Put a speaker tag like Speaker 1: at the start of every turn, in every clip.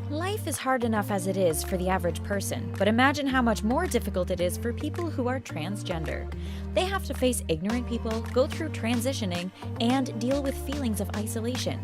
Speaker 1: Life is hard enough as it is for the average person, but imagine how much more difficult it is for people who are transgender. They have to face ignorant people, go through transitioning, and deal with feelings of isolation.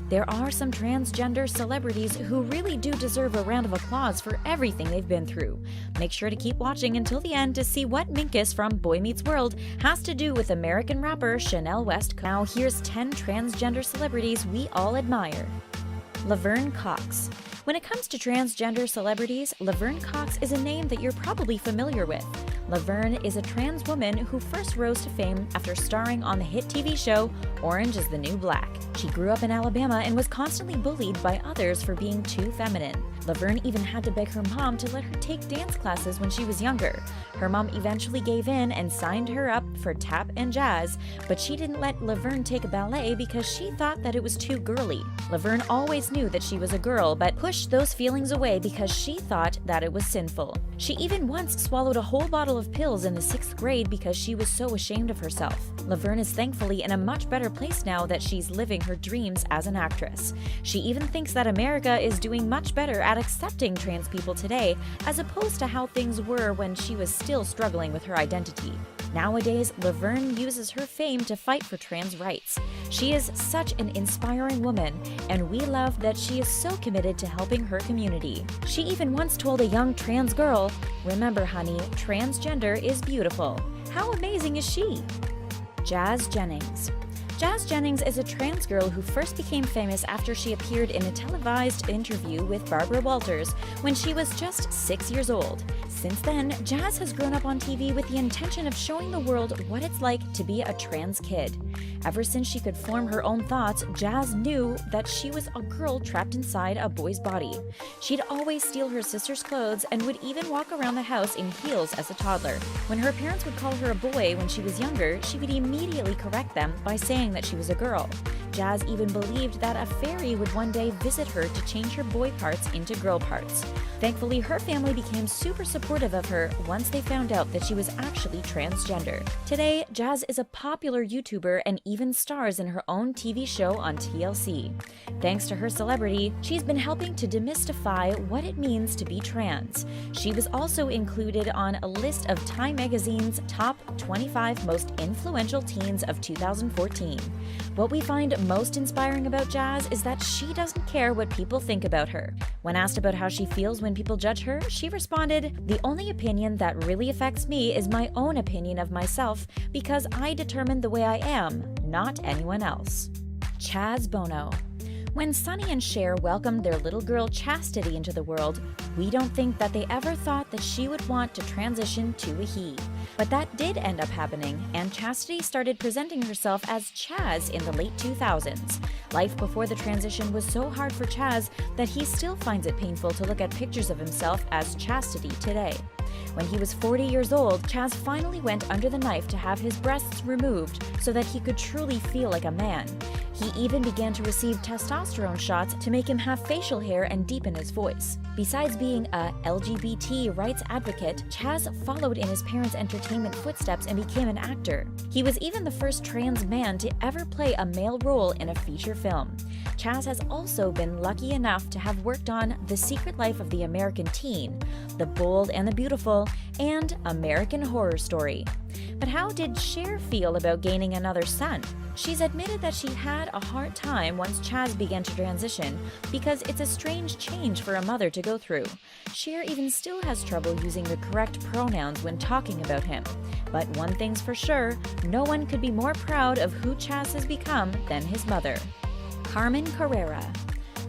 Speaker 1: There are some transgender celebrities who really do deserve a round of applause for everything they've been through. Make sure to keep watching until the end to see what Minkus from Boy Meets World has to do with American rapper Chanel West. Now here's 10 transgender celebrities we all admire. Laverne Cox. When it comes to transgender celebrities, Laverne Cox is a name that you're probably familiar with. Laverne is a trans woman who first rose to fame after starring on the hit TV show Orange is the New Black. She grew up in Alabama and was constantly bullied by others for being too feminine. Laverne even had to beg her mom to let her take dance classes when she was younger. Her mom eventually gave in and signed her up for tap and jazz, but she didn't let Laverne take ballet because she thought that it was too girly. Laverne always knew that she was a girl, but pushed those feelings away because she thought that it was sinful. She even once swallowed a whole bottle of pills in the 6th grade because she was so ashamed of herself. Laverne is thankfully in a much better place now that she's living her dreams as an actress. She even thinks that America is doing much better at accepting trans people today, as opposed to how things were when she was still struggling with her identity. Nowadays, Laverne uses her fame to fight for trans rights. She is such an inspiring woman, and we love that she is so committed to helping her community. She even once told a young trans girl, "Remember, honey, transgender is beautiful." How amazing is she? Jazz Jennings. Jazz Jennings is a trans girl who first became famous after she appeared in a televised interview with Barbara Walters when she was just 6 years old. Since then, Jazz has grown up on TV with the intention of showing the world what it's like to be a trans kid. Ever since she could form her own thoughts, Jazz knew that she was a girl trapped inside a boy's body. She'd always steal her sister's clothes and would even walk around the house in heels as a toddler. When her parents would call her a boy when she was younger, she would immediately correct them by saying that she was a girl. Jazz even believed that a fairy would one day visit her to change her boy parts into girl parts. Thankfully, her family became super supportive of her once they found out that she was actually transgender. Today, Jazz is a popular YouTuber and even stars in her own TV show on TLC. Thanks to her celebrity, she's been helping to demystify what it means to be trans. She was also included on a list of Time Magazine's top 25 most influential teens of 2014. What we find most inspiring about Jazz is that she doesn't care what people think about her. When asked about how she feels when people judge her, she responded, "The only opinion that really affects me is my own opinion of myself because I determine the way I am, not anyone else." Chaz Bono. When Sonny and Cher welcomed their little girl Chastity into the world, we don't think that they ever thought that she would want to transition to a he. But that did end up happening, and Chastity started presenting herself as Chaz in the late 2000s. Life before the transition was so hard for Chaz that he still finds it painful to look at pictures of himself as Chastity today. When he was 40 years old, Chaz finally went under the knife to have his breasts removed so that he could truly feel like a man. He even began to receive testosterone shots to make him have facial hair and deepen his voice. Besides being a LGBT rights advocate, Chaz followed in his parents' entertainment footsteps and became an actor. He was even the first trans man to ever play a male role in a feature film. Chaz has also been lucky enough to have worked on The Secret Life of the American Teen, The Bold and the Beautiful, and American Horror Story. But how did Cher feel about gaining another son? She's admitted that she had a hard time once Chaz began to transition because it's a strange change for a mother to go through. Cher even still has trouble using the correct pronouns when talking about him. But one thing's for sure, no one could be more proud of who Chaz has become than his mother. Carmen Carrera.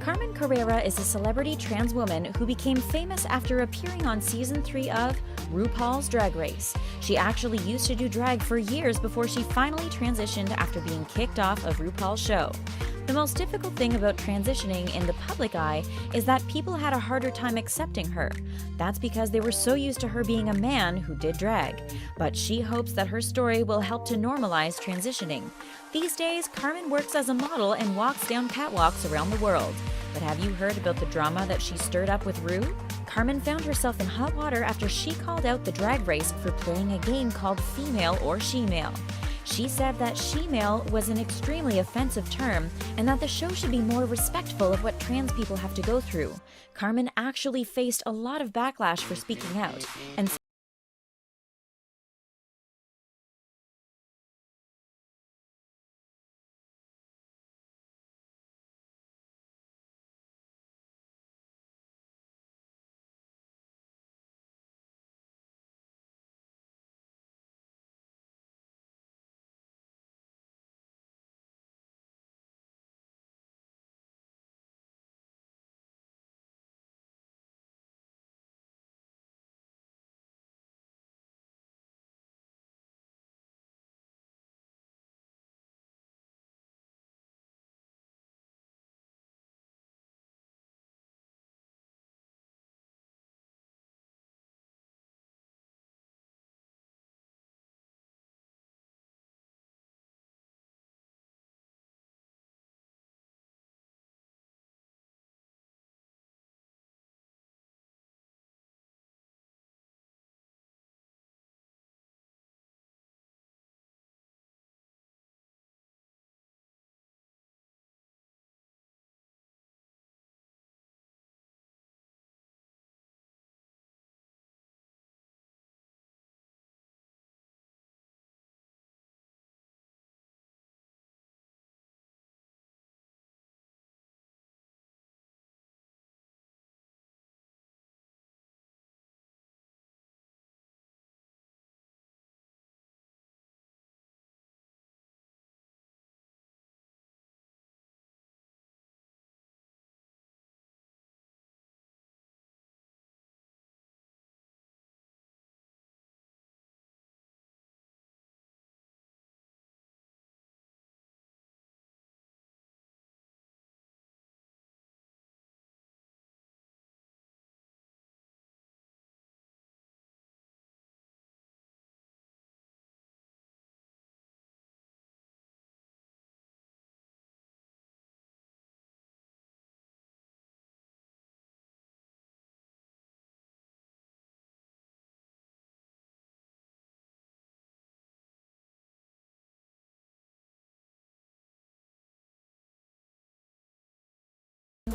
Speaker 1: Carmen Carrera is a celebrity trans woman who became famous after appearing on season 3 of RuPaul's Drag Race. She actually used to do drag for years before she finally transitioned after being kicked off of RuPaul's show. The most difficult thing about transitioning in the public eye is that people had a harder time accepting her. That's because they were so used to her being a man who did drag. But she hopes that her story will help to normalize transitioning. These days, Carmen works as a model and walks down catwalks around the world. But have you heard about the drama that she stirred up with Ru? Carmen found herself in hot water after she called out the drag race for playing a game called Female or She-Male. She said that she-male was an extremely offensive term and that the show should be more respectful of what trans people have to go through. Carmen actually faced a lot of backlash for speaking out, and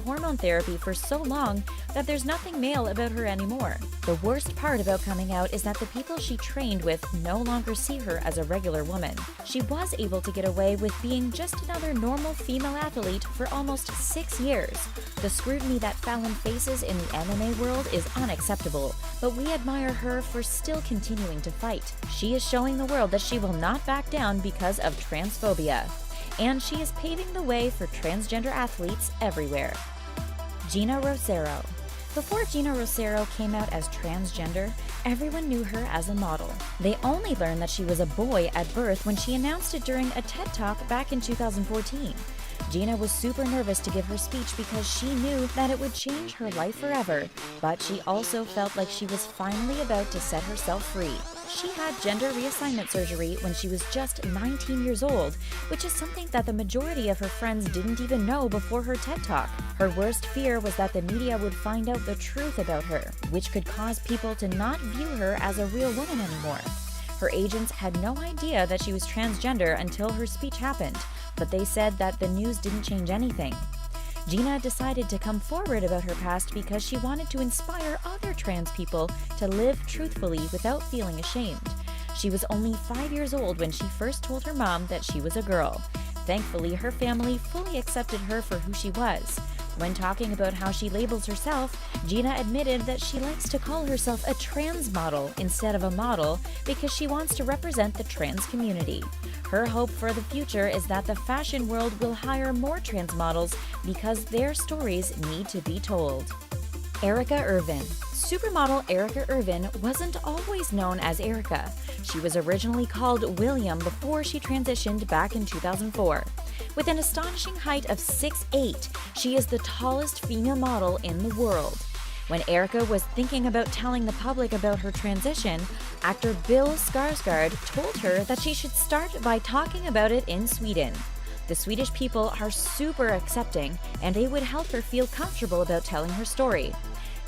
Speaker 1: hormone therapy for so long that there's nothing male about her anymore. The worst part about coming out is that the people she trained with no longer see her as a regular woman. She was able to get away with being just another normal female athlete for almost 6 years. The scrutiny that Fallon faces in the MMA world is unacceptable, but we admire her for still continuing to fight. She is showing the world that she will not back down because of transphobia. And she is paving the way for transgender athletes everywhere. Gina Rosero. Before Gina Rosero came out as transgender, everyone knew her as a model. They only learned that she was a boy at birth when she announced it during a TED Talk back in 2014. Gina was super nervous to give her speech because she knew that it would change her life forever, but she also felt like she was finally about to set herself free. She had gender reassignment surgery when she was just 19 years old, which is something that the majority of her friends didn't even know before her TED Talk. Her worst fear was that the media would find out the truth about her, which could cause people to not view her as a real woman anymore. Her agents had no idea that she was transgender until her speech happened, but they said that the news didn't change anything. Gina decided to come forward about her past because she wanted to inspire other trans people to live truthfully without feeling ashamed. She was only 5 years old when she first told her mom that she was a girl. Thankfully, her family fully accepted her for who she was. When talking about how she labels herself, Gina admitted that she likes to call herself a trans model instead of a model because she wants to represent the trans community. Her hope for the future is that the fashion world will hire more trans models because their stories need to be told. Erica Irvin. Supermodel Erica Irvin wasn't always known as Erica. She was originally called William before she transitioned back in 2004. With an astonishing height of 6'8", she is the tallest female model in the world. When Erica was thinking about telling the public about her transition, actor Bill Skarsgård told her that she should start by talking about it in Sweden. The Swedish people are super accepting, and they would help her feel comfortable about telling her story.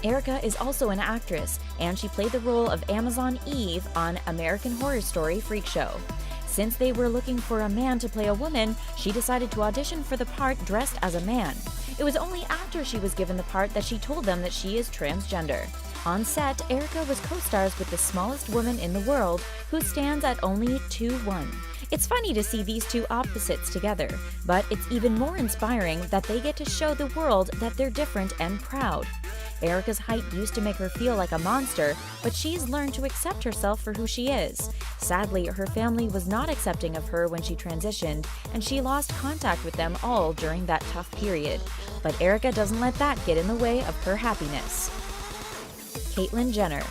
Speaker 1: Erica is also an actress, and she played the role of Amazon Eve on American Horror Story Freak Show. Since they were looking for a man to play a woman, she decided to audition for the part dressed as a man. It was only after she was given the part that she told them that she is transgender. On set, Erica was co-stars with the smallest woman in the world, who stands at only 2'1". It's funny to see these two opposites together, but it's even more inspiring that they get to show the world that they're different and proud. Erica's height used to make her feel like a monster, but she's learned to accept herself for who she is. Sadly, her family was not accepting of her when she transitioned, and she lost contact with them all during that tough period. But Erica doesn't let that get in the way of her happiness. Caitlyn Jenner.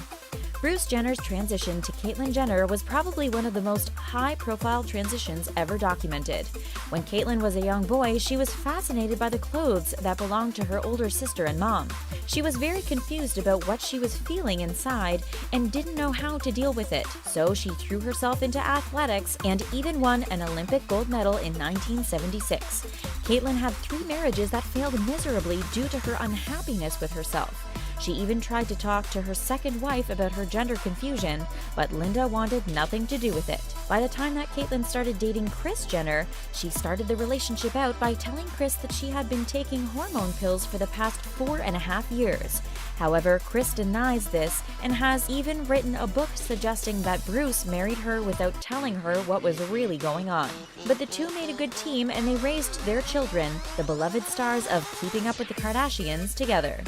Speaker 1: Bruce Jenner's transition to Caitlyn Jenner was probably one of the most high-profile transitions ever documented. When Caitlyn was a young boy, she was fascinated by the clothes that belonged to her older sister and mom. She was very confused about what she was feeling inside and didn't know how to deal with it, so she threw herself into athletics and even won an Olympic gold medal in 1976. Caitlyn had 3 marriages that failed miserably due to her unhappiness with herself. She even tried to talk to her second wife about her gender confusion, but Linda wanted nothing to do with it. By the time that Caitlyn started dating Kris Jenner, she started the relationship out by telling Kris that she had been taking hormone pills for the past 4.5 years. However, Kris denies this and has even written a book suggesting that Bruce married her without telling her what was really going on. But the two made a good team and they raised their children, the beloved stars of Keeping Up with the Kardashians, together.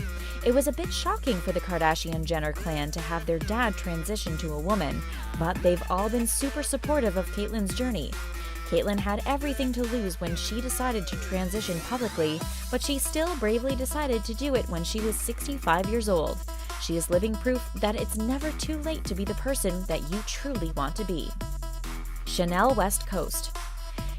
Speaker 1: It was a bit shocking for the Kardashian-Jenner clan to have their dad transition to a woman, but they've all been super supportive of Caitlyn's journey. Caitlyn had everything to lose when she decided to transition publicly, but she still bravely decided to do it when she was 65 years old. She is living proof that it's never too late to be the person that you truly want to be. Chanel West Coast.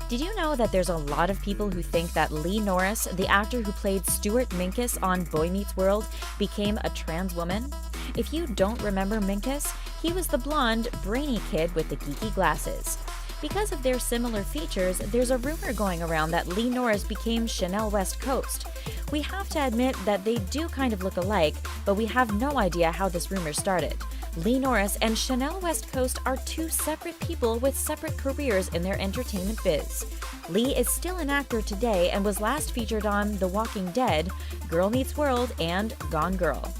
Speaker 1: Did you know that there's a lot of people who think that Lee Norris, the actor who played Stuart Minkus on Boy Meets World, became a trans woman? If you don't remember Minkus, he was the blonde, brainy kid with the geeky glasses. Because of their similar features, there's a rumor going around that Lee Norris became Chanel West Coast. We have to admit that they do kind of look alike, but we have no idea how this rumor started. Lee Norris and Chanel West Coast are two separate people with separate careers in their entertainment biz. Lee is still an actor today and was last featured on The Walking Dead, Girl Meets World, and Gone Girl.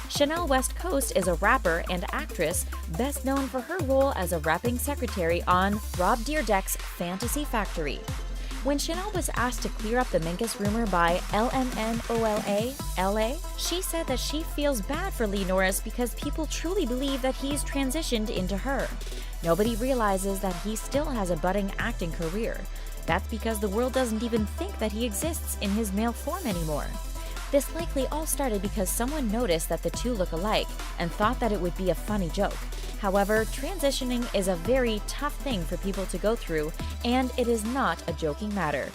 Speaker 1: Chanel West Coast is a rapper and actress, best known for her role as a rapping secretary on Rob Dyrdek's Fantasy Factory. When Chanel was asked to clear up the Minkus rumor by LMNOLA, LA, she said that she feels bad for Lee Norris because people truly believe that he's transitioned into her. Nobody realizes that he still has a budding acting career. That's because the world doesn't even think that he exists in his male form anymore. This likely all started because someone noticed that the two look alike and thought that it would be a funny joke. However, transitioning is a very tough thing for people to go through, and it is not a joking matter.